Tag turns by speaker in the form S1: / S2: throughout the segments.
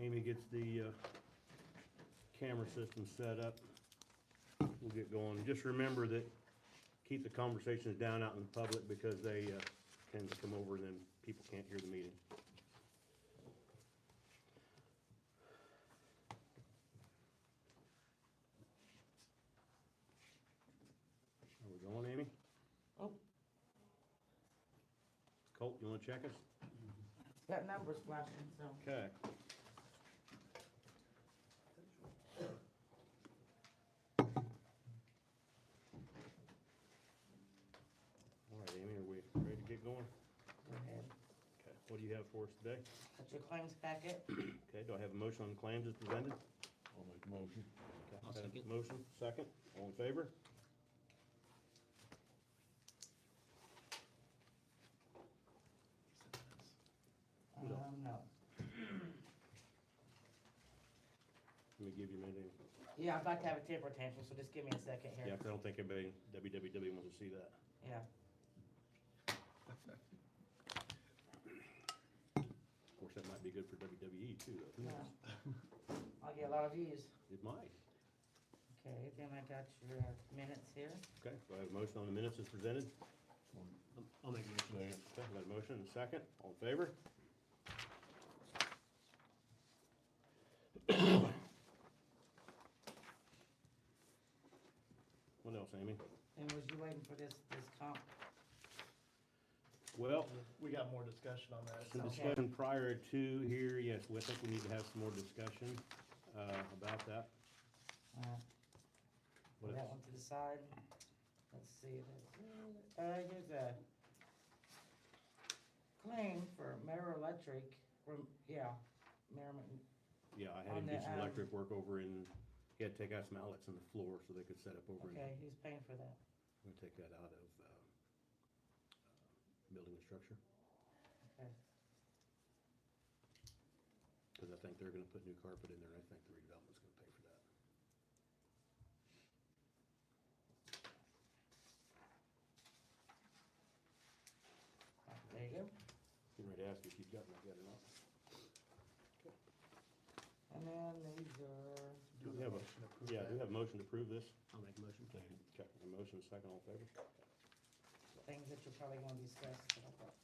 S1: Amy gets the camera system set up, we'll get going. Just remember that, keep the conversations down out in the public because they tend to come over and then people can't hear the meeting. Are we going, Amy?
S2: Oh,
S1: Colt, you wanna check us?
S2: got numbers flashing, so.
S1: Okay. All right, Amy, are we ready to get going?
S2: Go ahead.
S1: Okay, what do you have for us today?
S2: That's your claims packet.
S1: Okay, do I have a motion on the claims as presented?
S3: I'll make a motion.
S1: Okay,
S4: I'll
S1: I have a
S4: second.
S1: motion, second, all in favor? No.
S2: No.
S1: Let me give you a minute.
S2: Yeah, I'd like to have a temper tantrum, so just give me a second
S1: Yeah,
S2: here.
S1: 'cause I don't think everybody, WWW wants to see that.
S2: Yeah.
S1: Of course, that might be good for WWE too, though. Who knows?
S2: I'll get a lot of views.
S1: It might.
S2: Okay, then I got your minutes here.
S1: Okay, do I have a motion on the minutes as presented?
S4: I'll make a motion.
S1: Okay, I got a motion and a second, all in favor? What else, Amy?
S2: And was you waiting for this comp?
S1: Well,
S5: We got more discussion on that.
S1: some
S2: Okay.
S1: discussion prior to here, yes, I think we need to have some more discussion, about that.
S2: Put
S1: What
S2: that
S1: else?
S2: one to the side. Let's see, here's a claim for Mero Electric, Merriman.
S1: Yeah, I had
S2: On
S1: him do
S2: the,
S1: some electric work over in, he had to take out some outlets in the floor so they could set up over in.
S2: Okay, who's paying for that?
S1: I'm gonna take that out of, building and structure,
S2: Okay.
S1: cause I think they're gonna put new carpet in there, and I think the redevelopment's gonna pay for that.
S2: There you go.
S1: Getting ready to ask you if you've gotten that yet or not.
S2: And then these are,
S1: Do we have a, yeah, do we have a motion to approve this?
S4: I'll make a motion.
S1: Okay, a motion, a second, all in favor?
S2: things that you're probably gonna discuss. But I thought-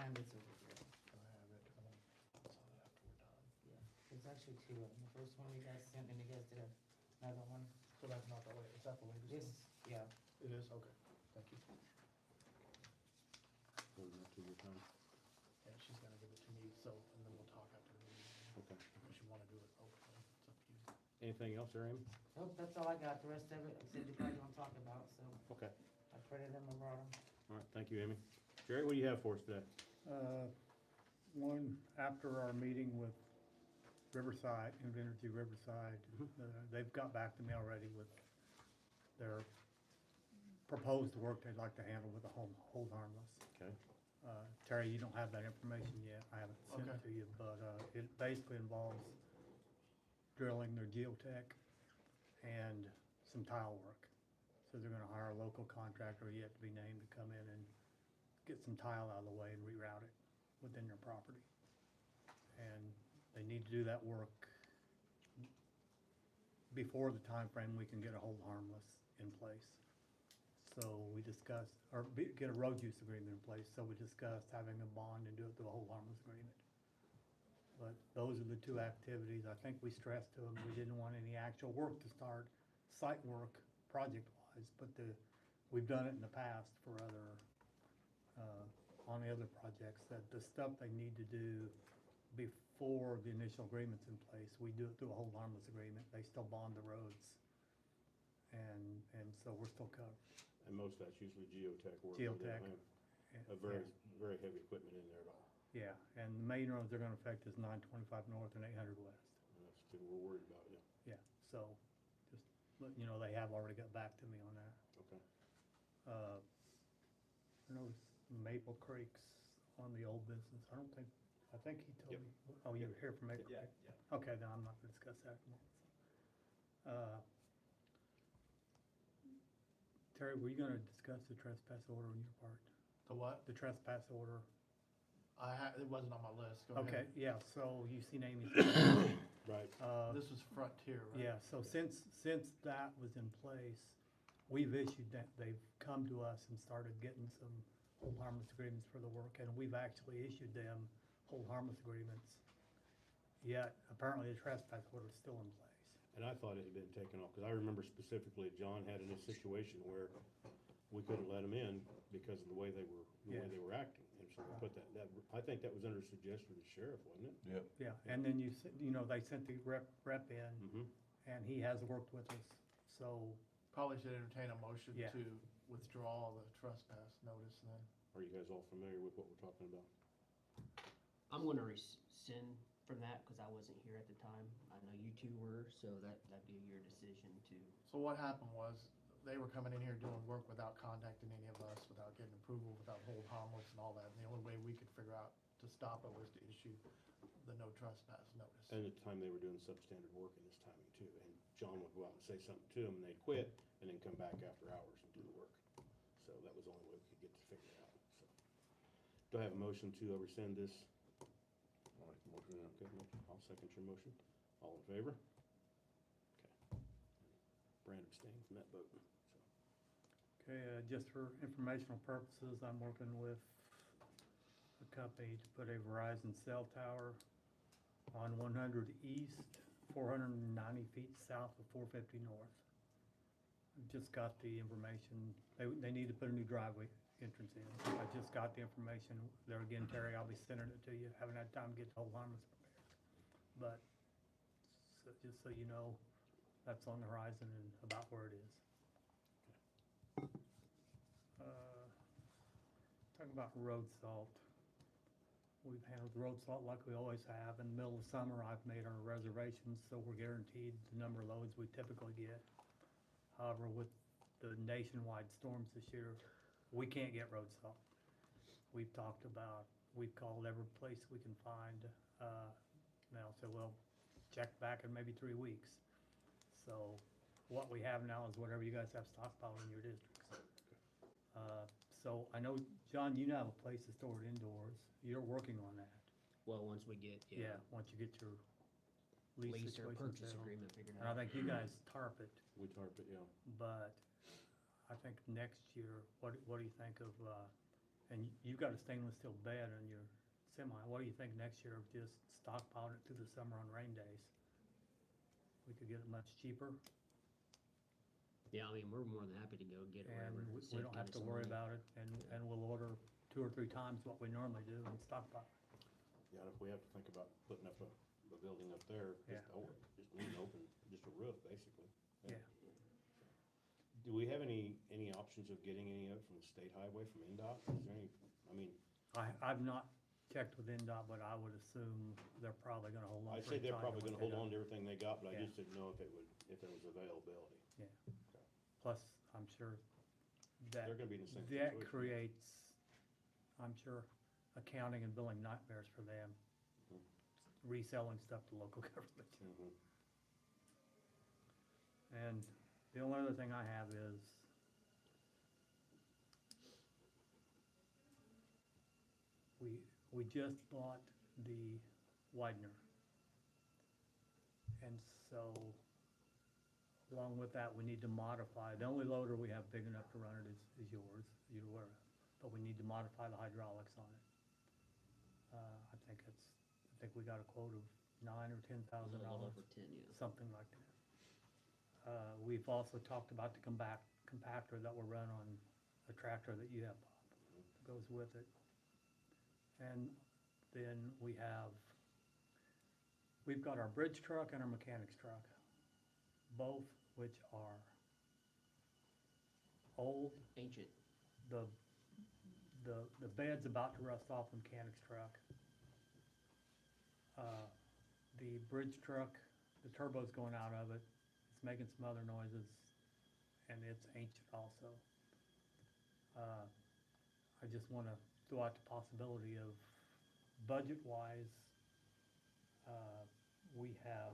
S2: And it's over here. Yeah, there's actually two of them. The first one you guys sent, and you guys did another one.
S5: So that's not the latest, is that the latest
S2: This,
S5: one?
S2: yeah,
S5: It is, okay, thank you.
S1: One or two at a time.
S5: Yeah, she's gonna give it to me, so, and then we'll talk after the meeting.
S1: Okay.
S5: If you wanna do it, okay, it's up to you.
S1: Anything else there, Amy?
S2: nope, that's all I got. The rest of it, I said you probably don't talk about, so
S1: Okay,
S2: I printed them and brought them.
S1: all right, thank you, Amy. Jerry, what do you have for us today?
S6: One, after our meeting with Riverside, Invenergy Riverside, they've got back to me already with their proposed work they'd like to handle with the hold harmless.
S1: Okay,
S6: Terry, you don't have that information yet, I haven't sent it
S5: Okay.
S6: to you, but it basically involves drilling their geotech and some tile work. So they're gonna hire a local contractor, yet to be named, to come in and get some tile out of the way and reroute it within their property. And they need to do that work before the time frame we can get a hold harmless in place. So we discussed, get a road use agreement in place, so we discussed having a bond and do it through a hold harmless agreement. But those are the two activities. I think we stressed to them, we didn't want any actual work to start, site work, project-wise, but we've done it in the past for other, on the other projects, that the stuff they need to do before the initial agreement's in place, we do it through a hold harmless agreement. They still bond the roads. And so we're still covered.
S1: and most of that's usually geotech work.
S6: Geotech.
S1: A very, very heavy equipment in there at all,
S6: Yeah, and the main roads they're gonna affect is 925 north and 800 west.
S1: and that's the we're worried about, yeah,
S6: Yeah, so just, you know, they have already got back to me on that.
S1: okay.
S6: I noticed Maple Creek's on the old business. I think he told
S1: Yep.
S6: me, oh, you were here from Maple Creek?
S3: Yeah.
S6: Okay, then I'm not gonna discuss that anymore. Terry, were you gonna discuss the trespass order on your part?
S5: The what?
S6: The trespass order.
S5: It wasn't on my list, go
S6: Okay,
S5: ahead.
S6: yeah, so you seen Amy.
S1: Right.
S5: This was Frontier, right?
S6: Yeah, so since that was in place, we've issued that, they've come to us and started getting some hold harmless agreements for the work, and we've actually issued them hold harmless agreements. Yet, apparently the trespass order is still in place.
S1: And I thought it had been taken off, because I remember specifically John had in a situation where we couldn't let them in because of the way they were acting. And so we put that, I think that was under suggestion of the sheriff, wasn't it?
S3: Yep.
S6: Yeah, and then they sent the rep in,
S1: Mm-hmm.
S6: and he has worked with us, so,
S5: Probably should entertain a motion
S6: Yeah.
S5: to withdraw the trespass notice then.
S1: Are you guys all familiar with what we're talking about?
S4: I'm gonna rescind from that, cause I wasn't here at the time. I know you two were, so that'd be your decision to.
S5: So what happened was, they were coming in here doing work without contacting any of us, without getting approval, without hold harmless and all that. And the only way we could figure out to stop it was to issue the no trespass notice.
S1: And at the time, they were doing substandard work in this timing too, and John would go out and say something to them, and they'd quit, and then come back after hours and do the work. So that was the only way we could get to figure it out, so. Do I have a motion to rescind this?
S3: I'll make the motion.
S1: Okay, I'll second your motion. All in favor? Okay. Brand abstained from that vote, so.
S6: okay, just for informational purposes, I'm working with a company to put a Verizon cell tower on 100 east, 490 feet south of 450 north. I've just got the information, they need to put a new driveway entrance in. I just got the information, there again, Terry, I'll be sending it to you, haven't had time to get the whole harmless prepared. But, so, just so you know, that's on the horizon and about where it is. Talking about road salt. We've handled road salt like we always have. In the middle of summer, I've made our reservations, so we're guaranteed the number of loads we typically get. However, with the nationwide storms this year, we can't get road salt. We've we've called every place we can find. Now, so we'll check back in maybe 3 weeks. So what we have now is whatever you guys have stockpiled in your districts. So I know, John, you now have a place to store it indoors. You're working on that.
S4: Well, once we get,
S6: Yeah, once you get your lease
S4: lease or
S6: situation
S4: purchase
S6: settled.
S4: agreement figured
S6: And I
S4: out.
S6: think you guys tarp it,
S1: We tarp it, yeah.
S6: but I think next year, what do you think of, and you've got a stainless steel bed on your semi, what do you think next year of just stockpiling it through the summer on rain days? We could get it much cheaper,
S4: Yeah, I mean, we're more than happy to go get it
S6: and
S4: wherever.
S6: we don't have to worry about it, and we'll order 2 or 3 times what we normally do and stockpile.
S1: Yeah, and if we have to think about putting up a building up there,
S6: Yeah.
S1: just leave it open, just a roof, basically.
S6: Yeah.
S1: Do we have any options of getting any of it from the state highway, from NDOT? Is there any, I mean,
S6: I've not checked with NDOT, but I would assume they're probably gonna hold on.
S1: I'd say
S6: pretty
S1: they're
S6: tight
S1: probably
S6: what
S1: gonna
S6: they
S1: hold
S6: got.
S1: on to everything they got, but I
S6: Yeah.
S1: just didn't know if if there was availability.
S6: Plus, I'm sure that,
S1: They're gonna be in the same
S6: that
S1: situation.
S6: creates, I'm sure, accounting and billing nightmares for them.
S1: Mhm.
S6: Reselling stuff to local government.
S1: Mhm.
S6: And the only other thing I have is, we just bought the Widener. And so, along with that, we need to modify, the only loader we have big enough to run it is yours, you're aware of, but we need to modify the hydraulics on it. I think we got a quote of $9,000 or $10,000,
S4: A little over 10, yeah.
S6: something like that. We've also talked about the compactor that will run on a tractor that you have, Bob, that goes with it. And then we've got our bridge truck and our mechanics truck, both which are old.
S4: Ancient.
S6: The bed's about to rust off the mechanics truck. The bridge truck, the turbo's going out of it, it's making some other noises, and it's ancient also. I just wanna throw out the possibility of, budget-wise, we have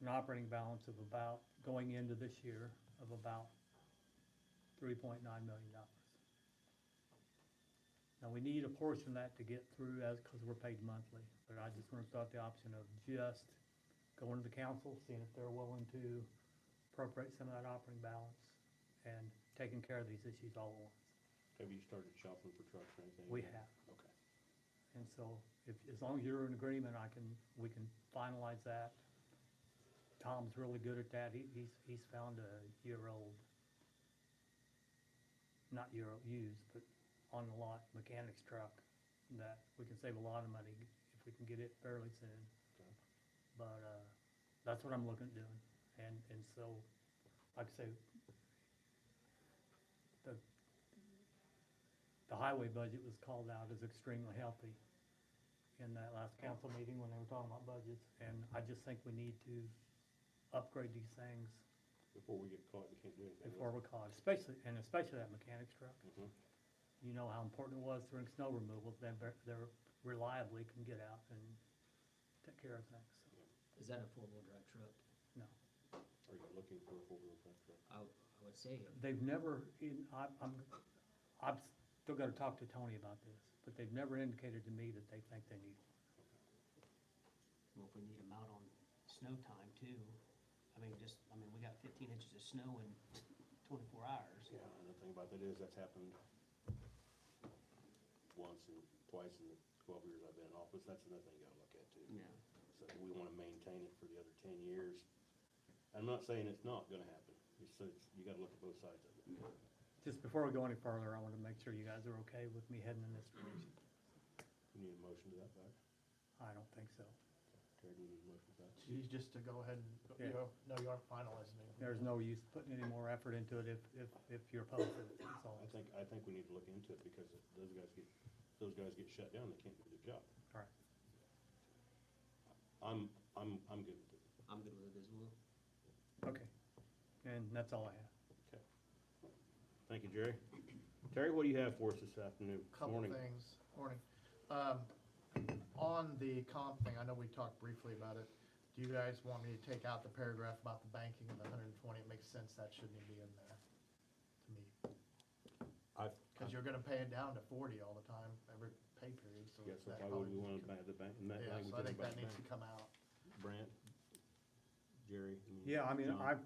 S6: an operating balance of about, going into this year, of about $3.9 million. Now, we need a portion of that to get through because we're paid monthly, but I just want to throw out the option of just going to the council, seeing if they're willing to appropriate some of that operating balance and taking care of these issues all at once.
S1: Have you started shopping for trucks or anything?
S6: We have.
S1: Okay.
S6: And so as long as you're in agreement, we can finalize that. Tom's really good at that. He's found a year-old, not year-old used, but on the lot mechanic's truck that we can save a lot of money if we can get it fairly soon.
S1: Okay.
S6: But, that's what I'm looking at doing. And so, like I say, the highway budget was called out as extremely healthy in that last council meeting when they were talking about budgets, and I just think we need to upgrade these things
S1: Before we get caught, we can't do anything.
S6: before we're caught, especially that mechanic's truck.
S1: Mhm.
S6: You know how important it was during snow removal, they reliably can get out and take care of things.
S4: Is that a four-wheel drive truck?
S1: Are you looking for a four-wheel drive truck?
S4: I would say,
S6: They've never, I've still gotta talk to Tony about this, but they've never indicated to me that they think they need one.
S4: well, if we need them out on snow time too, we got 15 inches of snow in 24 hours.
S1: Yeah, and the thing about that is, that's happened once and twice in the 12 years I've been in office. That's another thing you gotta look at too.
S4: Yeah.
S1: So we wanna maintain it for the other 10 years. I'm not saying it's not gonna happen. You gotta look at both sides of it.
S6: Just before we go any further, I wanna make sure you guys are okay with me heading in this direction.
S1: You need a motion to that effect?
S6: I don't think so.
S1: Terry, do you need a motion to that?
S5: Geez, just to go ahead and,
S6: Yeah.
S5: no, you aren't finalizing it.
S6: There's no use putting any more effort into it if you're opposed to it, that's all.
S1: I think we need to look into it because if those guys get shut down, they can't do their job.
S6: All right.
S1: I'm good with it.
S4: I'm good with it as well.
S6: Okay, and that's all I have.
S1: Thank you, Jerry. Terry, what do you have for us this afternoon?
S5: Couple
S1: Morning.
S5: things, morning. On the comp thing, I know we talked briefly about it. Do you guys want me to take out the paragraph about the banking and the 120? It makes sense that shouldn't even be in there, to me. Cause you're gonna pay it down to 40 all the time, every pay period, so.
S1: Yes, so
S5: that
S1: why would we
S5: probably
S1: wanna
S5: should
S1: have the bank, and that
S5: Yeah,
S1: language
S5: so I think
S1: about
S5: that
S1: the
S5: needs to
S1: bank?
S5: come out.
S1: Brant, Jerry?
S6: Yeah, I mean,
S1: John?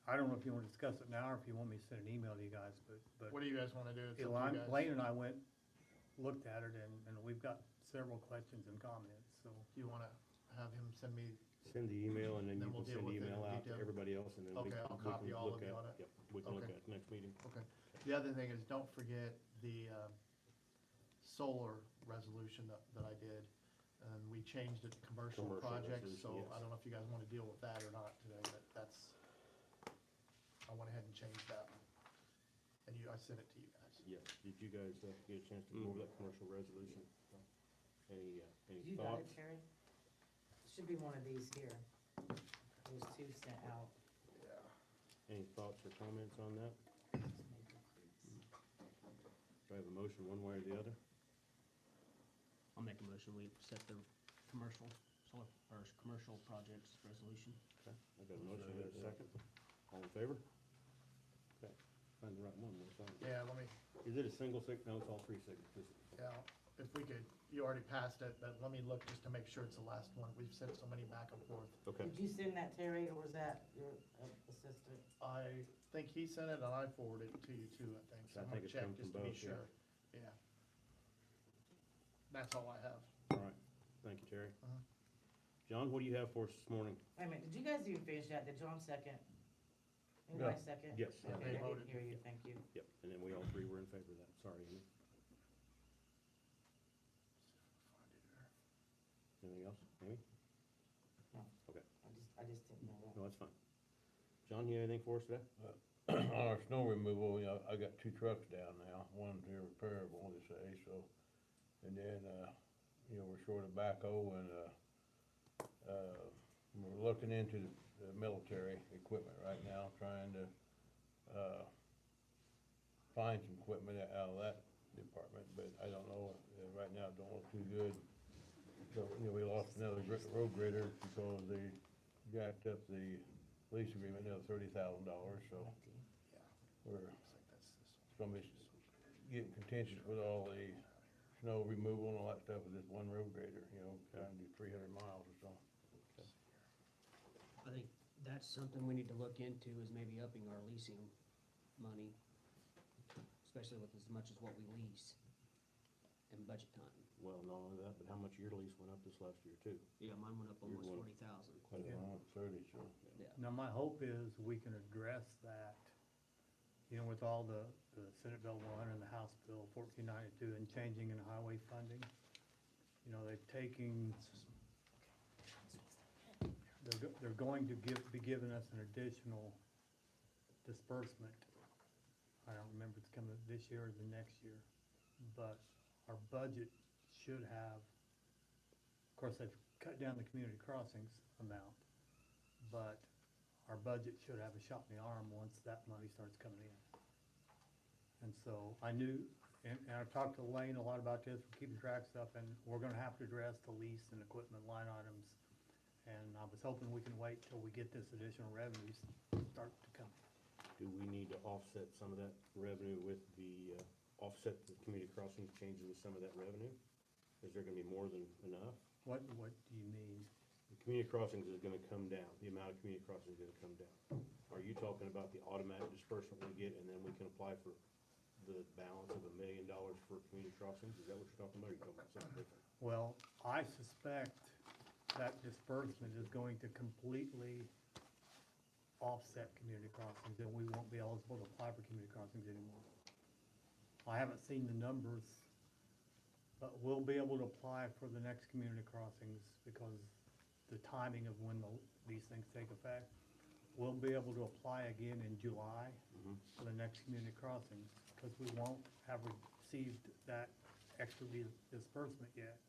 S6: I don't know if you wanna discuss it now or if you want me to send an email to you guys, but
S5: What do you guys wanna do? It's up to you
S6: Elon,
S5: guys.
S6: Blaine and I looked at it and we've got several questions and comments, so.
S5: You wanna have him send me,
S1: Send the email, and then
S5: Then
S1: you
S5: we'll
S1: can
S5: deal
S1: send the
S5: with it in
S1: email out to
S5: detail.
S1: everybody else, and then we
S5: Okay,
S1: can
S5: I'll
S1: we can
S5: copy all
S1: look
S5: of you
S1: at-
S5: on it.
S1: Yep, we can look
S5: Okay.
S1: at it next meeting.
S5: okay. The other thing is, don't forget the, solar resolution that I did. And we changed it to commercial
S1: Commercial
S5: projects,
S1: resolution,
S5: so
S1: yes.
S5: I don't know if you guys wanna deal with that or not today, but I went ahead and changed that one. And I sent it to you guys.
S1: Yes, did you guys get a chance to go over that commercial resolution? Any
S2: You got
S1: thoughts?
S2: it, Terry? Should be one of these here. There's two sent out.
S1: Any thoughts or comments on that? Do I have a motion one way or the other?
S4: I'll make a motion, we set the commercial projects resolution.
S1: Okay, I got a motion, I got a second. All in favor? Okay, find the right one, we'll sign it.
S5: Yeah, let me,
S1: Is it a single no, it's all three signatures.
S5: yeah, if we could, you already passed it, but let me look just to make sure it's the last one. We've sent so many back and forth.
S1: Okay,
S2: Did you send that, Terry, or was that your assistant?
S5: I think he sent it and I forwarded it to you too, I think. So
S1: I
S5: I'm
S1: think
S5: gonna
S1: it's
S5: check
S1: come
S5: just
S1: from
S5: to be
S1: both, yeah.
S5: sure. Yeah. That's all I have.
S1: all right, thank you, Terry.
S5: Uh-huh.
S1: John, what do you have for us this morning?
S2: Wait a minute, did you guys even finish that? Did John second? Anybody second?
S1: Yes.
S5: Yeah,
S2: Okay,
S5: they
S2: I
S5: voted.
S2: didn't hear you, thank you.
S1: Yep, and then we all three were in favor of that, sorry, Amy. Anything else, Amy?
S2: No.
S1: Okay,
S2: I just didn't know that.
S1: no, that's fine. John, you have anything for us today?
S3: On our snow removal, I got 2 trucks down now, one's irreparable, they say, so, and then, we're short of backhoe and, we're looking into the military equipment right now, trying to, find some equipment out of that department, but I don't know, right now it don't look too good. So, we lost another road grader because they jacked up the lease agreement, another $30,000, so we're
S5: Looks like that's
S3: gonna be getting contentious with all the snow removal and all that stuff with this one road grader, you know, trying to do 300 miles or so.
S4: I think that's something we need to look into, is maybe upping our leasing money, especially with as much as what we lease in budget time.
S1: Well, not only that, but how much your lease went up this last year too?
S4: Yeah, mine went up almost
S1: Yours
S4: 40,000.
S3: Quite a lot, 30, so.
S4: Yeah.
S6: Now, my hope is we can address that, you know, with all the Senate Bill 1 and the House Bill 1492 and changing in highway funding. You know, they're taking, they're going to be giving us an additional disbursement. I don't remember if it's coming this year or the next year, but our budget should have, of course, they've cut down the community crossings amount, but our budget should have a shot in the arm once that money starts coming in. And so I knew, and I've talked to Elaine a lot about this, we're keeping track of stuff, and we're gonna have to address the lease and equipment line items. And I was hoping we can wait till we get this additional revenues start to come.
S1: Do we need to offset some of that revenue with the, offset the community crossings changes with some of that revenue? Is there gonna be more than enough?
S6: What do you mean?
S1: The community crossings is gonna come down, the amount of community crossings is gonna come down. Are you talking about the automatic disbursement we get and then we can apply for the balance of $1 million for community crossings? Is that what you're talking about, or are you talking about something different?
S6: Well, I suspect that disbursement is going to completely offset community crossings, and we won't be eligible to apply for community crossings anymore. I haven't seen the numbers, but we'll be able to apply for the next community crossings because the timing of when these things take effect. We'll be able to apply again in July for the next community crossings, because we won't have received that extra disbursement yet.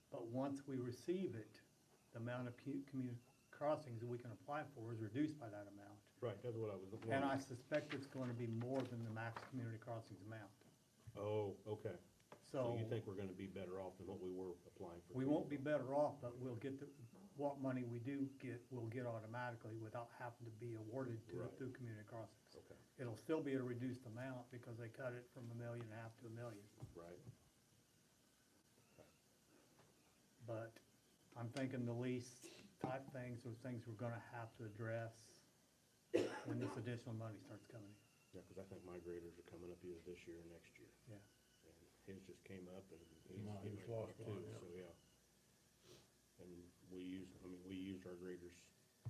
S6: But once we receive it, the amount of community crossings that we can apply for is reduced by that amount.
S1: Right, that's what I was wondering.
S6: And I suspect it's gonna be more than the max community crossings amount.
S1: Oh, okay. So
S6: So
S1: you think we're gonna be better off than what we were applying for?
S6: we won't be better off, but we'll get what money we do get, we'll get automatically without having to be awarded to it
S1: Right.
S6: through community crossings.
S1: Okay,
S6: It'll still be a reduced amount because they cut it from 1.5 million to 1 million.
S1: right.
S6: But I'm thinking the lease type things are things we're gonna have to address when this additional money starts coming in.
S1: Yeah, cause I think my graders are coming up either this year or next year.
S6: Yeah.
S1: And his just came up and he's
S3: Mine
S1: getting
S3: just
S1: ready
S3: lost
S1: to
S3: one,
S1: too,
S3: yeah.
S1: so yeah. And we used our graders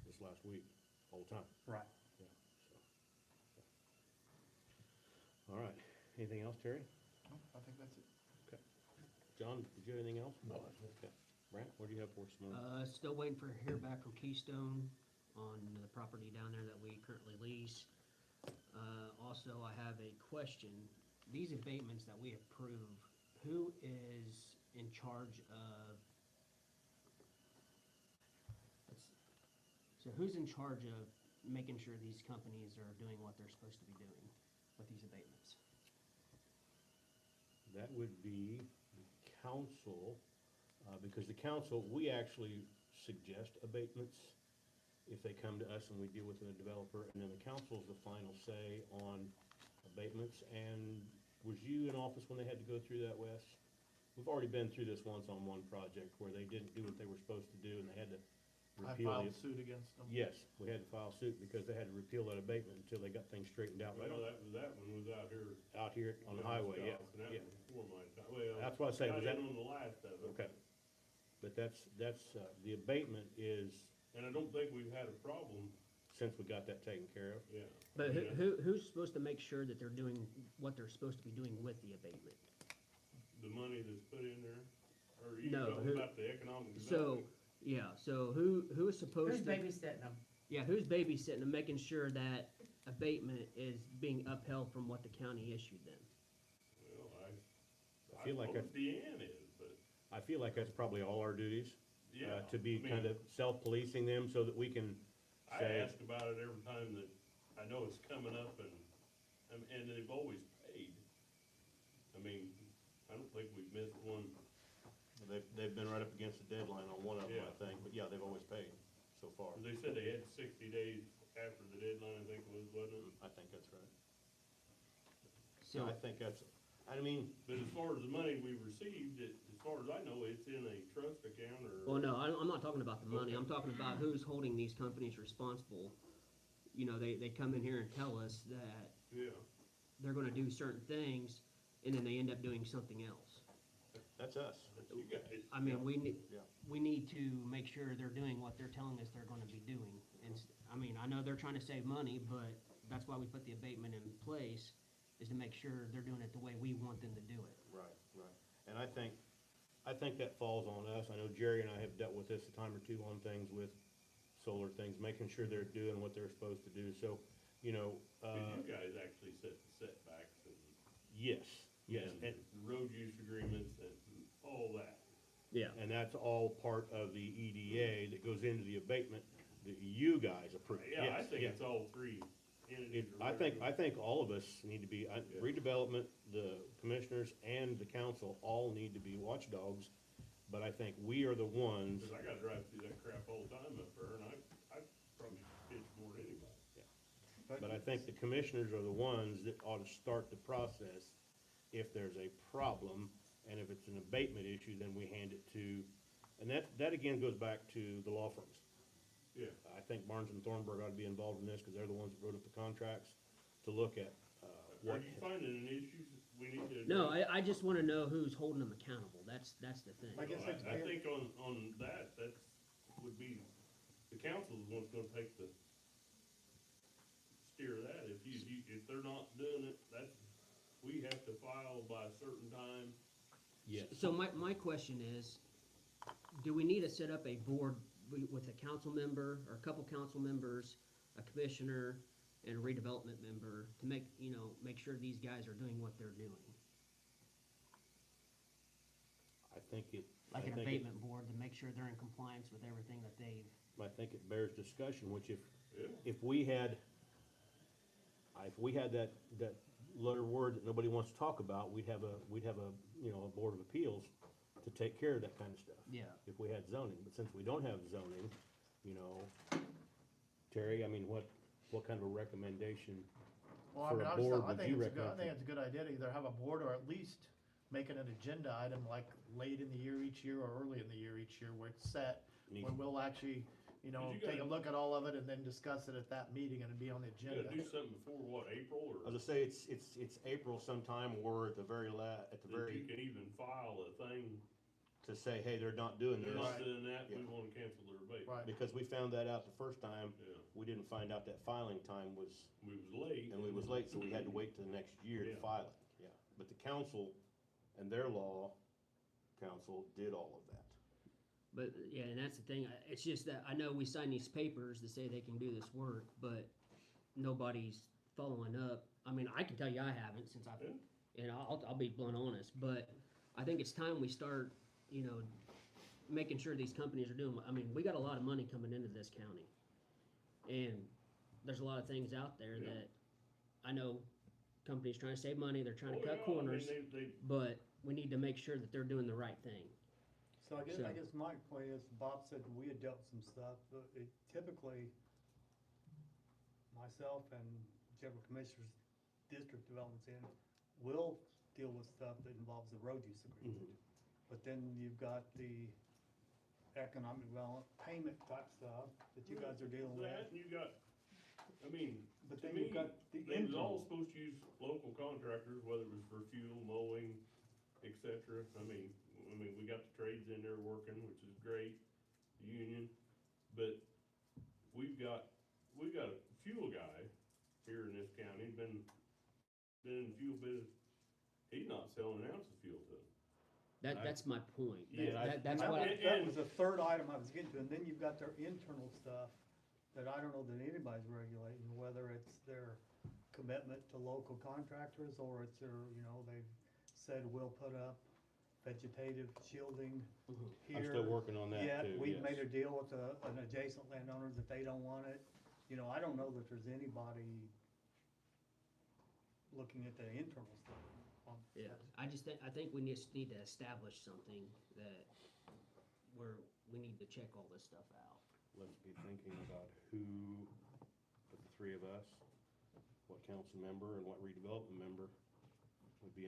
S1: this last week, all the time,
S6: Right.
S1: yeah, so. All right, anything else, Terry?
S5: No, I think that's it.
S1: Okay. John, did you have anything else?
S3: No, that's it.
S1: Okay. Brant, what do you have for us this morning?
S4: Still waiting for hear back from Keystone on the property down there that we currently lease. Also, I have a question. These abatements that we approve, who is in charge of? So who's in charge of making sure these companies are doing what they're supposed to be doing with these abatements?
S1: That would be the council, because the council, we actually suggest abatements if they come to us and we deal with the developer, and then the council's the final say on abatements. And was you in office when they had to go through that, Wes? We've already been through this once on one project where they didn't do what they were supposed to do and they had to
S5: I
S1: repeal
S5: filed
S1: the.
S5: suit against them.
S1: Yes, we had to file suit because they had to repeal that abatement until they got things straightened out.
S7: Well, that one was out here.
S1: Out here on the
S7: down
S1: highway, yeah,
S7: south, and that
S1: yeah.
S7: was before my time. Well,
S1: That's what I say, was
S7: got
S1: that,
S7: in on the last of it.
S1: okay. But that's, the abatement is
S7: And I don't think we've had a problem,
S1: since we got that taken care of.
S7: yeah.
S4: But
S7: Yeah.
S4: who's supposed to make sure that they're doing what they're supposed to be doing with the abatement?
S7: The money that's put in there, or you
S4: No,
S7: talking
S4: who-
S7: about the economic
S4: So,
S7: development?
S4: yeah, so who is supposed
S2: Who's
S4: to?
S2: babysitting them?
S4: Yeah, who's babysitting and making sure that abatement is being upheld from what the county issued then?
S7: Well,
S1: I feel like
S7: suppose Deanne is, but,
S1: I feel like that's probably all our duties,
S7: yeah.
S1: to be
S7: I mean,
S1: kind of self-policing them so that we can
S7: I
S1: say,
S7: ask about it every time that I know it's coming up and they've always paid. I mean, I don't think we've missed one.
S1: they've been right up against the deadline on one of them, I
S7: Yeah.
S1: think, but yeah, they've always paid so far.
S7: They said they had 60 days after the deadline, I think it was, wasn't it?
S1: I think that's right.
S4: So,
S1: I think that's, I mean,
S7: But as far as the money we received, as far as I know, it's in a trust account or.
S4: well, no, I'm not talking about the money,
S7: Okay.
S4: I'm talking about who's holding these companies responsible. You know, they come in here and tell us that
S7: Yeah,
S4: they're gonna do certain things, and then they end up doing something else.
S1: that's us.
S7: that's you guys.
S4: I mean,
S1: Yeah.
S4: we need to make sure they're doing what they're telling us they're gonna be doing. And, I mean, I know they're trying to save money, but that's why we put the abatement in place, is to make sure they're doing it the way we want them to do it.
S1: Right, right. And I think that falls on us. I know Jerry and I have dealt with this a time or two on things with solar things, making sure they're doing what they're supposed to do. So, you know,
S7: Cause you guys actually set the setbacks and.
S1: yes, yes.
S7: And road use agreements and all that.
S4: Yeah.
S1: And that's all part of the EDA that goes into the abatement that you guys approve.
S7: Yeah, I
S1: Yes,
S7: think
S1: yeah.
S7: it's all three entities. or
S1: I
S7: whatever.
S1: think all of us need to be, redevelopment, the commissioners and the council all need to be watchdogs. But I think we are the ones,
S7: Cause I gotta drive through that crap all the time up there and I probably pitch more than anybody.
S1: but I think the commissioners are the ones that ought to start the process if there's a problem. And if it's an abatement issue, then we hand it to, and that again goes back to the law firms.
S7: Yeah.
S1: I think Barnes and Thornburg ought to be involved in this, cause they're the ones that wrote up the contracts to look at,
S7: Are
S1: what.
S7: you finding an issue we need to?
S4: No,
S7: address?
S4: I just wanna know who's holding them accountable, that's the thing.
S5: I guess
S7: Well,
S5: it's
S7: I
S5: fair.
S7: think on that, would be, the council's the one's gonna take the steer of that. If they're not doing it, that's, we have to file by a certain time.
S1: Yes.
S4: So my question is, do we need to set up a board with a council member, or a couple council members, a commissioner, and a redevelopment member, to make sure these guys are doing what they're doing?
S1: I think it.
S4: Like
S1: I
S4: an
S1: think it-
S4: abatement board, to make sure they're in compliance with everything that they've.
S1: I think it bears discussion, which
S7: Yeah.
S1: if we had that letter word that nobody wants to talk about, we'd have a, a board of appeals to take care of that kind of stuff.
S4: Yeah.
S1: If we had zoning, but since we don't have zoning, Terry, I mean, what kind of a recommendation?
S5: Well, I
S1: For
S5: mean,
S1: a
S5: I
S1: board,
S5: I
S1: would
S5: think
S1: you
S5: it's a good, I
S1: recommend?
S5: think it's a good idea to either have a board or at least make it an agenda item like late in the year each year or early in the year each year where it's set,
S1: Needs-
S5: when we'll actually,
S7: you
S5: take a
S7: gotta-
S5: look at all of it and then discuss it at that meeting and it'd be on the
S7: You
S5: agenda.
S7: gotta do something before what, April
S1: I
S7: or?
S1: was gonna say, it's April sometime, or at the very
S7: That you can even file a thing,
S1: to say, hey, they're not doing
S7: they're
S1: this.
S7: not doing that, we
S1: Yeah.
S7: wanna cancel their abate.
S5: Right.
S1: Because we found that out the first time,
S7: Yeah,
S1: we didn't find out that filing time was,
S7: we was late.
S1: and we was late, so we had to wait till the next year to
S7: Yeah.
S1: file it, yeah. But the council and their law council did all of that.
S4: But, yeah, and that's the thing, it's just that, I know we sign these papers that say they can do this work, but nobody's following up. I mean, I can tell you I haven't, since I've,
S7: Yeah.
S4: and I'll be blunt honest, but I think it's time we start, making sure these companies are doing, I mean, we got a lot of money coming into this county. And there's a lot of things out there
S7: Yeah.
S4: that, I know companies trying to save money, they're trying to
S7: Oh,
S4: cut
S7: yeah, I
S4: corners,
S7: mean, they,
S4: but we need to make sure that they're doing the right thing.
S6: So I
S4: So-
S6: guess my point is, Bob said we had dealt with some stuff, but it typically, myself and whichever commissioners district development's in, will deal with stuff that involves the road use agreement. But then you've got the economic development payment type stuff that you guys are dealing with.
S7: that, and you got, I mean,
S6: But
S7: to
S6: then
S7: me,
S6: you've got the
S7: they was all
S6: internal.
S7: supposed to use local contractors, whether it was for fuel, mowing, et cetera. I mean, we got the trades in there working, which is great, the union, but we've got a fuel guy here in this county, been in the fuel business. He's not selling an ounce of fuel to them.
S4: That's my point.
S7: Yeah,
S4: That's
S6: That
S4: what,
S6: was- That was the third item I was getting to, and then you've got their internal stuff that I don't know that anybody's regulating, whether it's their commitment to local contractors, or it's their, they've said we'll put up vegetative shielding here.
S1: I'm still working on that
S6: Yet,
S1: too,
S6: we've
S1: yes.
S6: made a deal with an adjacent landowner that they don't want it. I don't know that there's anybody looking at the internal stuff on.
S4: yeah, I think we just need to establish something that, where we need to check all this stuff out.
S1: Let's be thinking about who, of the three of us, what council member and what redevelopment member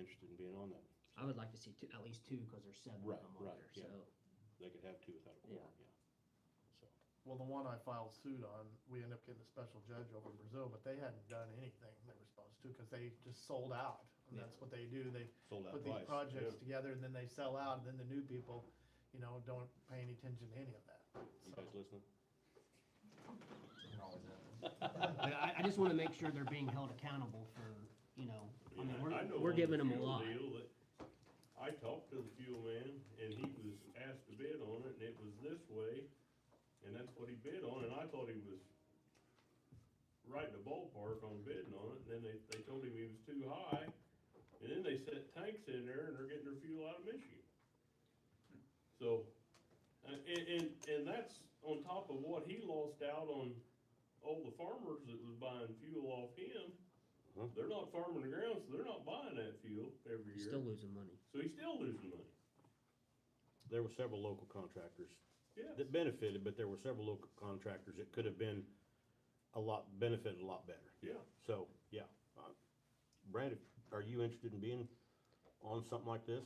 S1: interested in being on that.
S4: I would like to see two, at least two, cause there's seven of
S1: Right,
S4: them on
S1: right,
S4: there,
S1: yeah.
S4: so.
S1: They could have two without a quorum, yeah. So,
S5: Well, the one I filed suit on, we ended up getting a special judge over in Brazil, but they hadn't done anything they were supposed to, cause they just sold out. And
S4: Yeah.
S5: that's what they do, they
S1: sold out
S5: put these
S1: twice.
S5: projects
S7: yeah.
S5: together and then they sell out, and then the new people, you know, don't pay any attention to any of that.
S1: You guys listening?
S4: But I just wanna make sure they're being held accountable for, you know, I mean,
S7: I know
S4: we're
S7: on the
S4: giving them a
S7: fuel
S4: lot.
S7: deal that I talked to the fuel man, and he was asked to bid on it, and it was this way, and that's what he bid on, and I thought he was right in the ballpark on bidding on it, and then they told him he was too high, and then they set tanks in there, and they're getting their fuel out of Michigan. So, and that's on top of what he lost out on all the farmers that was buying fuel off him.
S1: Uh-huh.
S7: They're not farming the ground, so they're not buying that fuel every
S4: You're
S7: year.
S4: still losing money.
S7: So he's still losing money.
S1: There were several local contractors
S7: Yeah.
S1: that benefited, but there were several local contractors that could have been benefited a lot better.
S7: Yeah.
S1: So, yeah. Brad, are you interested in being on something like this?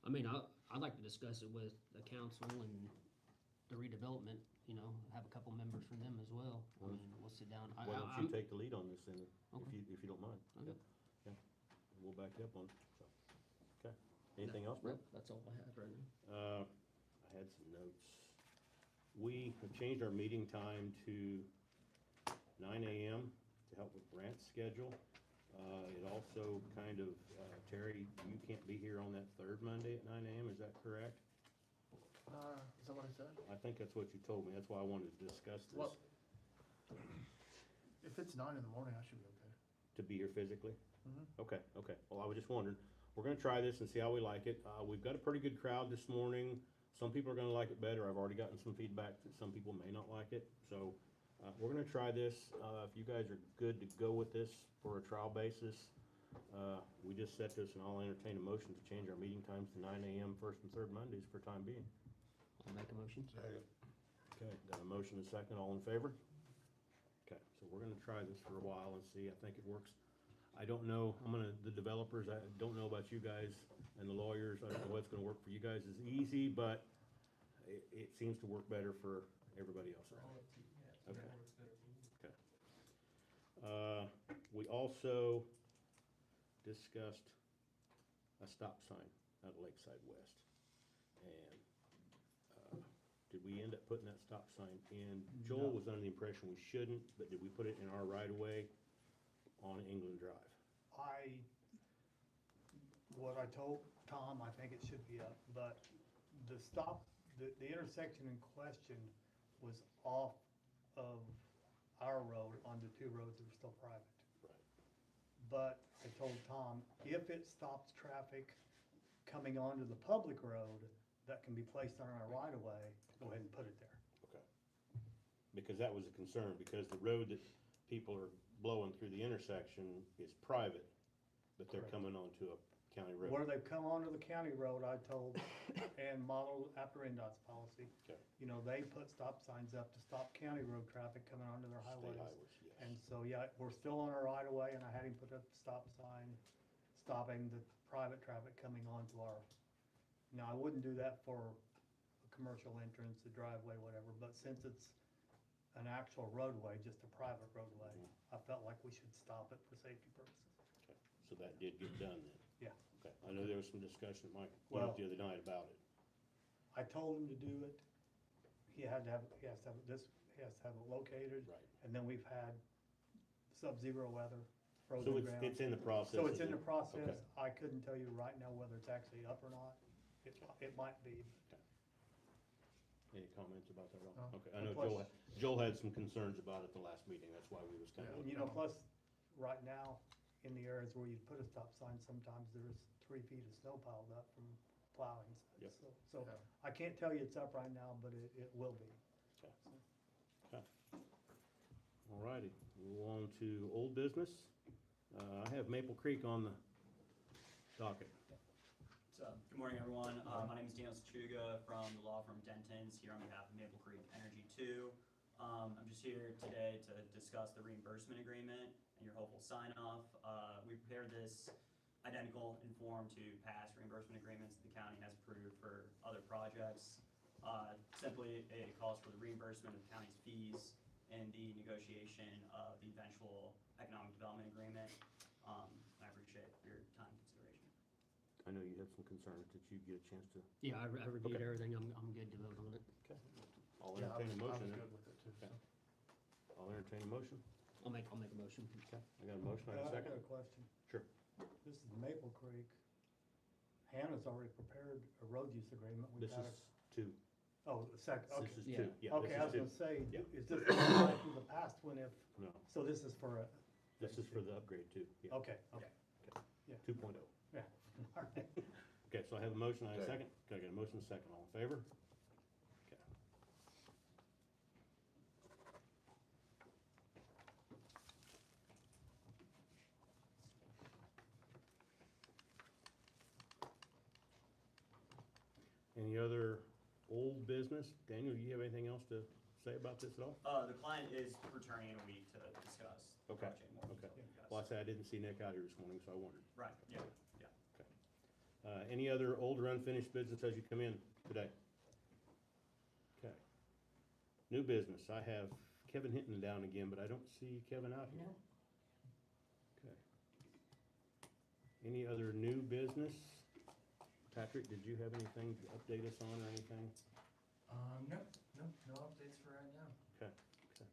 S4: I mean, I'd like to discuss it with the council and the redevelopment, you know, have a couple members from them as well. I mean, we'll sit down.
S1: Why don't you take the lead on this then,
S4: Okay.
S1: if you don't mind?
S4: Okay.
S1: Yeah, we'll back you up on it, so, okay. Anything else, Brad?
S4: Nope, that's all I have right now.
S1: I had some notes. We have changed our meeting time to 9 AM to help with Brant's schedule. It also kind of, Terry, you can't be here on that third Monday at 9 AM, is that correct?
S5: Is that what I said?
S1: I think that's what you told me, that's why I wanted to discuss this,
S5: Well, if it's 9 in the morning, I should be okay.
S1: to be here physically.
S5: Mhm.
S1: Okay, well, I was just wondering, we're gonna try this and see how we like it. We've got a pretty good crowd this morning. Some people are gonna like it better. I've already gotten some feedback that some people may not like it. So, we're gonna try this. If you guys are good to go with this for a trial basis, we just set this and I'll entertain a motion to change our meeting times to 9 AM first and third Mondays for time being.
S4: I'll make a motion.
S1: Okay, got a motion and a second, all in favor? Okay, so we're gonna try this for a while and see, I think it works. I don't know, the developers, I don't know about you guys and the lawyers, I don't know what's gonna work for you guys is easy, but it seems to work better for everybody else around. Okay. We also discussed a stop sign out of Lakeside West. And, did we end up putting that stop sign in? Joel was under the impression we shouldn't, but did we put it in our right of way on England Drive?
S6: What I told Tom, I think it should be up, but the intersection in question was off of our road onto two roads that were still private.
S1: Right.
S6: But I told Tom, if it stops traffic coming onto the public road that can be placed on our right of way, go ahead and put it there.
S1: Okay. Because that was a concern, because the road that people are blowing through the intersection is private, but they're
S6: Correct.
S1: coming onto a county road.
S6: Where they've come onto the county road, I told, and modeled after NDOT's policy.
S1: Okay.
S6: You know, they put stop signs up to stop county road traffic coming onto their
S1: State
S6: highways.
S1: highways, yes.
S6: And so, yeah, we're still on our right of way, and I had him put up a stop sign stopping the private traffic coming onto our. Now, I wouldn't do that for a commercial entrance, a driveway, whatever, but since it's an actual roadway, just a private roadway, I felt like we should stop it for safety purposes.
S1: Okay. So that did get done then?
S6: Yeah.
S1: Okay, I know there was some discussion at Mike
S6: Well-
S1: the other night about it.
S6: I told him to do it. He has to have it located.
S1: Right.
S6: And then we've had sub-zero weather,
S1: So
S6: frozen ground.
S1: it's in the process?
S6: So it's in
S1: is
S6: the
S1: it?
S6: process.
S1: Okay.
S6: I couldn't tell you right now whether it's actually up or not. It might be.
S1: Any comments about that at all?
S5: No.
S1: Okay, I know
S6: Plus-
S1: Joel had some concerns about it the last meeting, that's why we was kind of.
S6: And you know, plus, right now, in the areas where you put a stop sign, sometimes there's 3 feet of snow piled up from plowing.
S1: Yep.
S6: So
S5: Yeah.
S6: I can't tell you it's up right now, but it will be.
S1: Okay. All righty, move on to old business. I have Maple Creek on the docket.
S8: So, good morning, everyone. My name is Daniel Sachuga from the law firm Dentons, here on behalf of Maple Creek Energy 2. I'm just here today to discuss the reimbursement agreement and your hopeful sign-off. We prepared this identical in form to past reimbursement agreements the county has approved for other projects. Simply, it calls for the reimbursement of the county's fees and the negotiation of the eventual economic development agreement. I appreciate your time and consideration.
S1: I know you have some concerns. Did you get a chance to?
S4: Yeah, I reviewed
S1: Okay.
S4: everything. I'm good to vote on it.
S1: Okay. I'll
S5: Yeah,
S1: entertain a
S5: I
S1: motion
S5: was
S1: then.
S5: good with it too, so.
S1: Okay. I'll entertain a motion.
S4: I'll make a motion.
S1: Okay. I got a motion, I have a
S6: I got
S1: second?
S6: a question.
S1: Sure.
S6: This is Maple Creek. Hannah's already prepared a road use agreement. We've
S1: This
S6: got
S1: is two.
S6: Oh, the second,
S1: This
S6: okay.
S1: is
S4: Yeah.
S1: two. Yeah,
S6: Okay, I was
S1: this
S6: gonna
S1: is
S6: say,
S1: Yeah.
S6: is this like in the past when if,
S1: two. No,
S6: so this is for a,
S1: this is for the upgrade two. Yeah.
S6: okay, okay,
S1: 2.0.
S6: yeah, all right.
S1: Okay, so I have a motion, I have a
S3: Second.
S1: second. Can I get a motion, and a second, all in favor? Okay. Any other old business? Daniel, you have anything else to say about this at all?
S8: The client is returning in a week to discuss the
S1: Okay,
S8: project more
S1: okay.
S8: detail with you guys.
S1: Well, I said I didn't see Nick out here this morning, so I wondered.
S8: Right, yeah.
S1: Any other old or unfinished business as you come in today? Okay. New business, I have Kevin Hinton down again, but I don't see Kevin out here.
S2: No.
S1: Okay. Any other new business? Patrick, did you have anything to update us on or anything?
S9: No updates for right now.
S1: Okay, okay.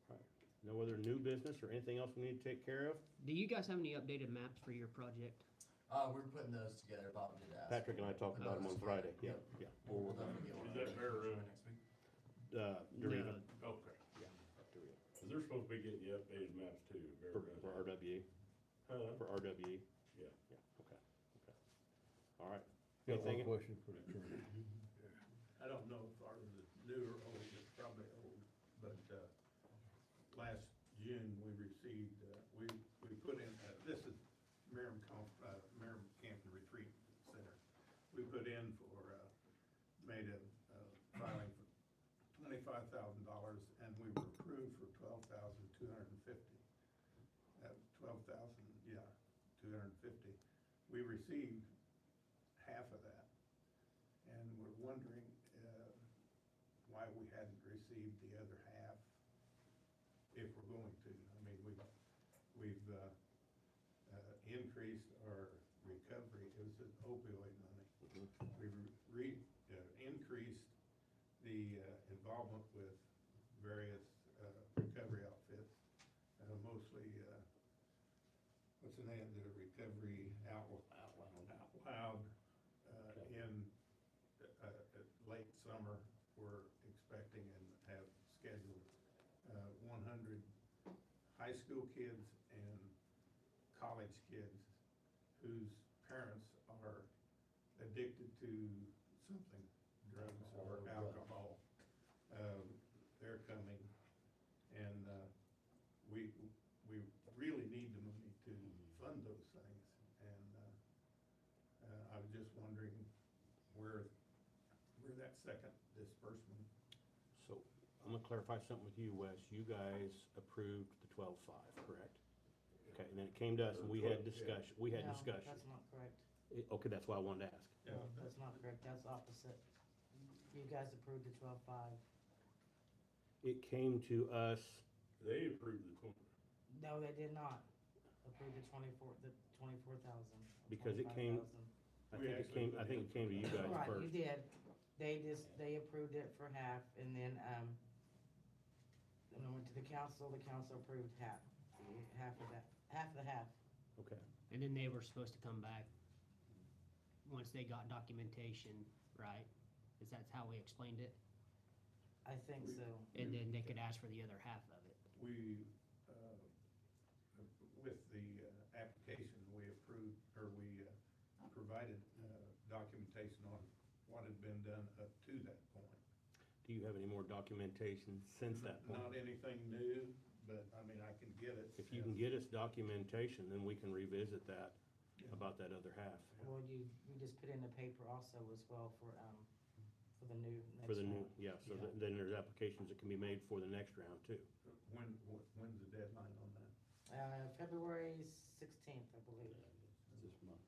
S1: All right. No other new business or anything else we need to take care of?
S4: Do you guys have any updated maps for your project?
S9: We were putting those together, Bob did ask.
S1: Patrick and I talked about them on Friday, yeah, yeah. We'll work on it.
S7: Is that fair,
S9: next week?
S1: Deriva,
S7: Okay,
S1: yeah, Deriva.
S7: 'cause they're supposed to be getting you updated maps too, very
S1: For,
S7: good.
S1: for RWE,
S7: Huh?
S1: for RWE?
S7: Yeah.
S1: Yeah, okay, okay. All right.
S3: Got one
S1: Anything?
S3: question for the attorney.
S10: I don't know if ours is new or old, it's probably old, but, last June, we received, we put in, this is Merrim Camping Retreat Center. We put in for, made a filing for $25,000, and we were approved for $12,250. 250. We received half of that, and we're wondering why we hadn't received the other half, if we're going to. I mean, we've increased our recovery, it was an opioid money. We've increased the involvement with various recovery outfits, mostly, what's the name, the Recovery Out Loud, in late summer, we're expecting and have scheduled 100 high school kids and college kids whose parents are addicted to something, drugs or alcohol. They're coming, and we really need the money to fund those things. And I was just wondering where that second disbursement.
S1: So, I'm gonna clarify something with you, Wes. You guys approved the 12.5, correct? Okay, and then it came to us and we had discussion,
S2: No, that's not correct.
S1: Okay, that's why I wanted to ask.
S2: No, that's not correct, that's opposite. You guys approved the 12.5.
S1: It came to us,
S7: They approved the 20.
S2: No, they did not approve the 24,000.
S1: Because it came- I think it came to you guys
S2: Right,
S1: first.
S2: you did. They approved it for half, and then it went to the council approved half of that, half of the half.
S1: Okay,
S4: And then they were supposed to come back once they got documentation, right? Is that how we explained it?
S2: I think so.
S4: And then they could ask for the other half of it.
S10: We, with the application, we approved, or we provided documentation on what had been done up to that point.
S1: do you have any more documentation since that point?
S10: Not anything new, but I mean, I can get it.
S1: If you can get us documentation, then we can revisit that,
S10: Yeah.
S1: about that other half.
S2: Well, you just put in the paper also as well for the new next
S1: For the new,
S2: round.
S1: yeah, so
S2: Yeah.
S1: then there's applications that can be made for the next round too.
S10: When's the deadline on that?
S2: February 16th, I believe.
S11: this month.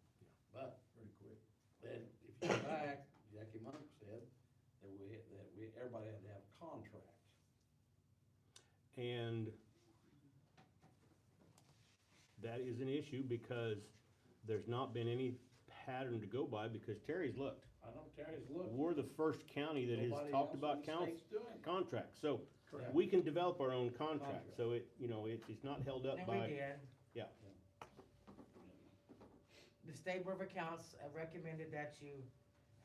S11: But,
S10: Pretty quick.
S11: then, if you go back, Jackie Monk said that everybody had to have contracts.
S1: And that is an issue because there's not been any pattern to go by because Terry's looked.
S11: I know Terry's looked.
S1: We're the first county that has
S11: Nobody
S1: talked
S11: else
S1: about
S11: in the state's doing it.
S1: contracts, so
S11: Correct.
S1: we can develop our own contracts, so it's not held up
S2: And
S1: by.
S2: we did.
S1: Yeah,
S2: The State Board of Accounts recommended that you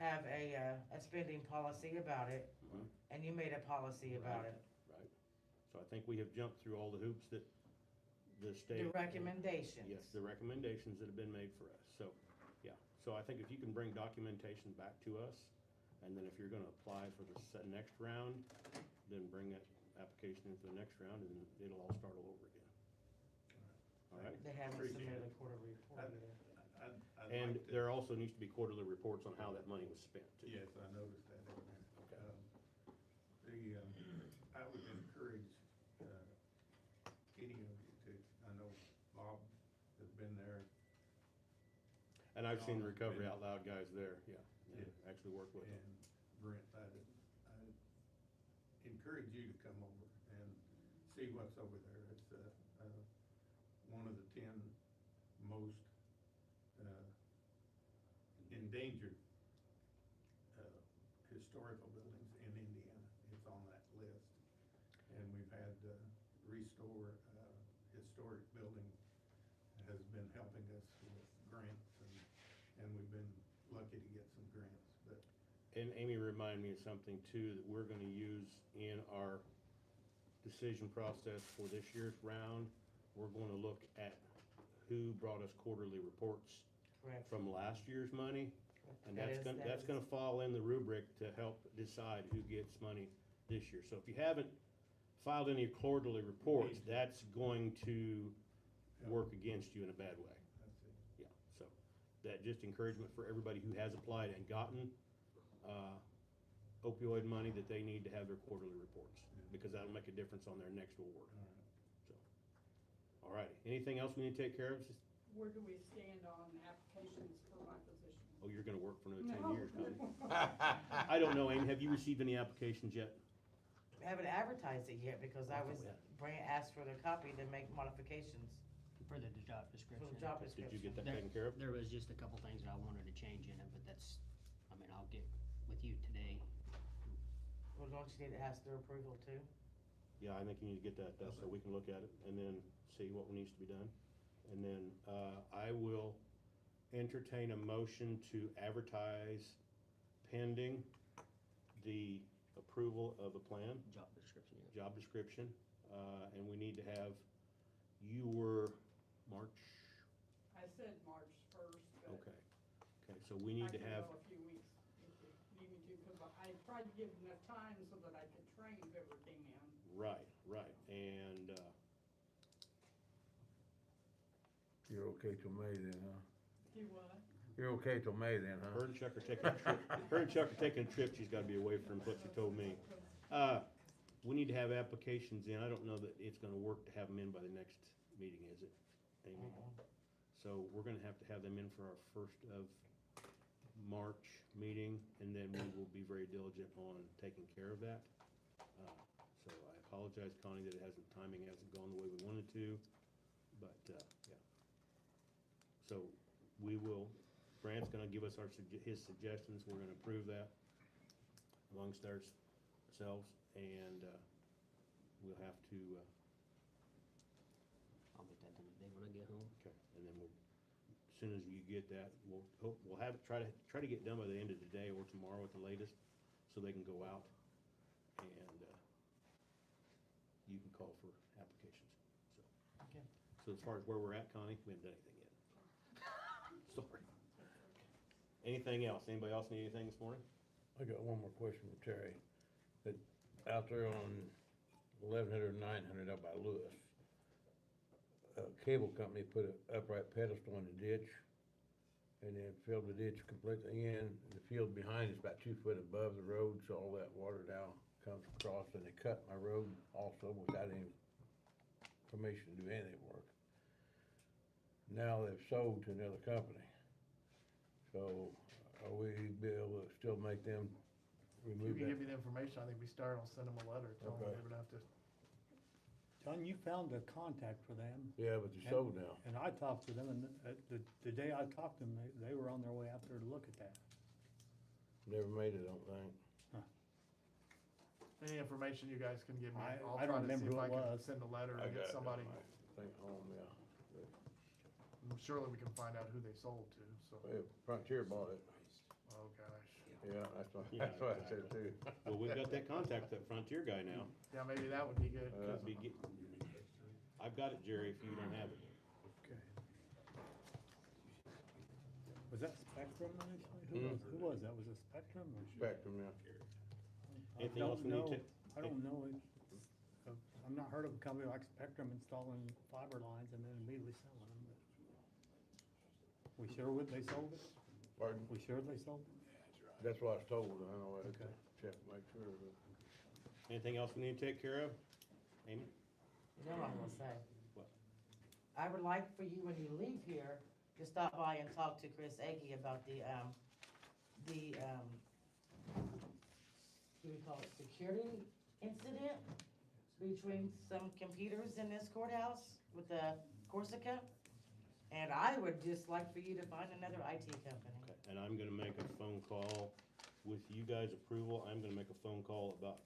S2: have a spending policy about it,
S1: Mhm.
S2: and you made a policy about it.
S1: right. So I think we have jumped through all the hoops that the state.
S2: The recommendations.
S1: Yes, the recommendations that have been made for us, so, yeah. So I think if you can bring documentation back to us, and then if you're gonna apply for the next round, then bring that application in for the next round, and it'll all start all over again. All right?
S2: They haven't
S10: Appreciate
S2: submitted a
S10: it.
S2: quarterly report
S10: I'd-
S2: either.
S10: I'd
S1: And
S10: like to-
S1: there also needs to be quarterly reports on how that money was spent, too.
S10: Yes, I noticed that in there.
S1: Okay.
S10: I would encourage, any of you to, I know Bob has been there.
S1: And I've seen the
S10: Sean,
S1: Recovery
S10: and-
S1: Out Loud guys there, yeah,
S10: Yeah.
S1: actually work with them.
S10: And Brent, I'd encourage you to come over and see what's over there. It's, one of the 10 most, endangered, historical buildings in Indiana. It's on that list. And we've had, Restore, Historic Building has been helping us with grants and we've been lucky to get some grants, but
S1: And Amy reminded me of something too, that we're gonna use in our decision process for this year's round. We're gonna look at who brought us quarterly reports
S2: Correct.
S1: from last year's money. And
S2: That
S1: that's
S2: is-
S1: gonna fall in the rubric to help decide who gets money this year. So if you haven't filed any quarterly reports, that's going to work against you in a bad way.
S10: that's it.
S1: Yeah, so that just encouragement for everybody who has applied and gotten opioid money, that they need to have their quarterly reports, because that'll make a difference on their next award.
S10: All right.
S1: So, all righty, anything else we need to take care of?
S12: Where do we stand on applications for my position?
S1: Oh, you're gonna work for another
S12: No.
S1: 10 years, Connie. I don't know, Amy, have you received any applications yet?
S2: I haven't advertised it yet because I
S1: thought
S2: was,
S1: we had.
S2: Brant asked for the copy to make modifications
S4: For the job
S2: for
S4: description.
S2: the job
S1: Did
S2: description.
S1: you get that
S4: There-
S1: taken care of?
S4: There was just a couple things that I wanted to change in it, but I'll get with you today.
S2: Well, don't you need to ask their approval too?
S1: Yeah, I think you need to get that, so we can look at it and then see what needs to be done. And then, I will entertain a motion to advertise pending the approval of a plan,
S4: Job description, yeah.
S1: job description, and we need to have, you were March,
S12: I said March 1st, but
S1: okay. Okay, so we need to have,
S12: I can go a few weeks if you need me to, because I tried to give enough time so that I could train whoever came in.
S1: right, and,
S3: You're okay till May then, huh?
S12: Do what?
S3: You're okay till May then, huh?
S1: her and Chuck are taking a trip, she's gotta be away from what she told me. We need to have applications in, I don't know that it's gonna work to have them in by the next meeting, is it, Amy? So we're gonna have to have them in for our first of March meeting, and then we will be very diligent on taking care of that. So I apologize, Connie, that timing hasn't gone the way we wanted to, but, yeah. So we will, Brant's gonna give us his suggestions, we're gonna approve that amongst ourselves, and, we'll have to,
S4: I'll get that done today when I get home.
S1: okay, and then we'll, as soon as you get that, we'll have it, try to get done by the end of the day or tomorrow at the latest, so they can go out, and, you can call for applications, so.
S2: Okay.
S1: So as far as where we're at, Connie, we haven't done anything yet. Sorry. Anything else? Anybody else need anything this morning?
S3: I got one more question for Terry. That out there on 1100, 900 up by Lewis, a cable company put an upright pedestal in the ditch and then filled the ditch completely in. The field behind is about 2 foot above the road, so all that water now comes across, and they cut my road also without any permission to do anything work. Now they've sold to another company. So are we be able to still make them
S5: If you
S3: remove
S5: can
S3: that?
S5: give me the information, I think we start, I'll send them a letter, tell them
S3: Okay.
S5: they would have to.
S6: John, you found the contact for them.
S3: Yeah, but they're sold now.
S6: And I talked to them, and the day I talked to them, they were on their way out there to look at that.
S3: Never made it, I don't think.
S5: Any information you guys can give me,
S6: I
S5: I'll
S6: don't
S5: try to see
S6: remember
S5: if
S6: who
S5: I
S6: it
S5: can
S6: was.
S5: send a letter
S3: I
S5: and
S3: got
S5: get
S3: it
S5: somebody.
S3: on my thing at home, yeah.
S5: Surely we can find out who they sold to, so,
S3: Well, Frontier bought it.
S5: oh gosh.
S3: Yeah, that's what,
S1: Yeah,
S3: that's what I said too.
S1: Well, we've got that contact, that Frontier guy now.
S5: Yeah, maybe that would be good, 'cause
S1: Be get- I've got it, Jerry, if you don't have it.
S6: Okay. Was that Spectrum actually? Who was that? Was it Spectrum or?
S3: Spectrum, yeah.
S6: I
S1: Anything else we need
S6: don't
S1: to?
S6: know. I don't know. I've not heard of a company like Spectrum installing fiber lines and then immediately selling them. We sure they sold it?
S3: Pardon?
S6: We sure they sold it?
S3: That's what I was told, I know, I had to
S6: Okay.
S3: check, make sure, but.
S1: Anything else we need to take care of? Amy?
S2: You know what I'm gonna say?
S1: What?
S2: I would like for you, when you leave here, to stop by and talk to Chris Agee about what do we call it, security incident between some computers in this courthouse with the Corsica. And I would just like for you to find another IT company.
S1: Okay, and I'm gonna make a phone call with you guys' approval. I'm gonna make a phone call about,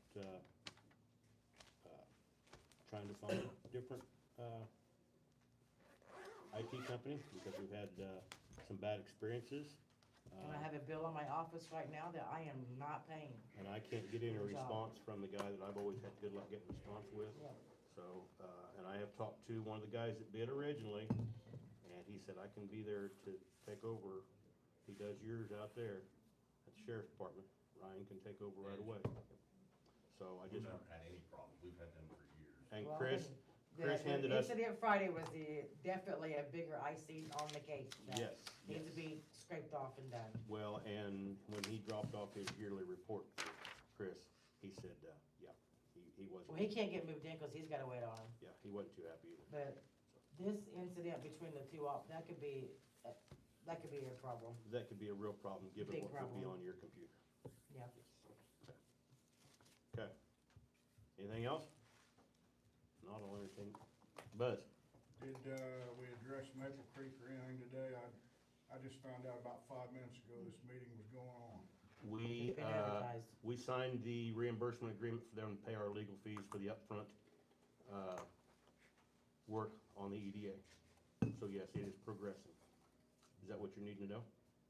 S1: trying to find a different, IT company, because we've had, some bad experiences.
S2: And I have a bill on my office right now that I am not paying.
S1: And I can't get any
S2: Good job.
S1: response from the guy that I've always had good luck getting response with.
S2: Yeah.
S1: So, and I have talked to one of the guys that bid originally, and he said, I can be there to take over. He does yours out there at the sheriff's department. Ryan can take over right away. So I
S13: We've
S1: just,
S13: never had any problem, we've had them for years.
S1: and
S2: Well,
S1: Chris
S2: the
S1: handed us,
S2: Incident Friday was definitely a bigger icing on the cake. that
S1: yes,
S2: Needs
S1: yes.
S2: to be scraped off and done.
S1: Well, and when he dropped off his yearly report, Chris, he said, yeah, he wasn't.
S2: Well, he can't get moved in because he's gotta wait on him.
S1: Yeah, he wasn't too happy either.
S2: But this incident between the two that could be a problem.
S1: That could be a real problem, given
S2: Big
S1: what would be
S2: problem.
S1: on your computer.
S2: Yeah.
S1: Okay. Anything else? Not, I'll entertain. Buzz?
S14: Did, we address Maple Creek or anything today? I just found out about 5 minutes ago this meeting was going on.
S1: We,
S2: It's been advertised.
S1: we signed the reimbursement agreement for them to pay our legal fees for the upfront, work on the EDA. So yes, it is progressing. Is that what you're needing to know?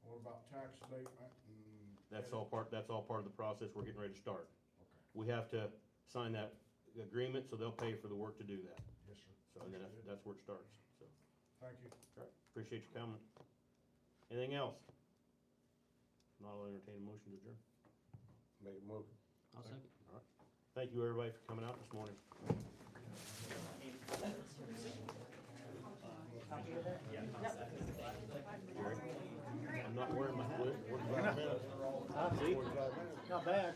S14: What about tax abatement and?
S1: That's all part of the process we're getting ready to start.
S14: Okay,
S1: We have to sign that agreement, so they'll pay for the work to do that.
S14: yes, sir.
S1: So, and then that's where it starts, so.
S14: Thank you.
S1: All right, appreciate you coming. Anything else? Not, I'll entertain a motion to adjourn.
S3: Make a motion.
S4: I'll second.
S1: Thank you, everybody, for coming out this morning.
S2: Copy of it? Yep.
S1: I'm not wearing my hat.
S6: Not bad.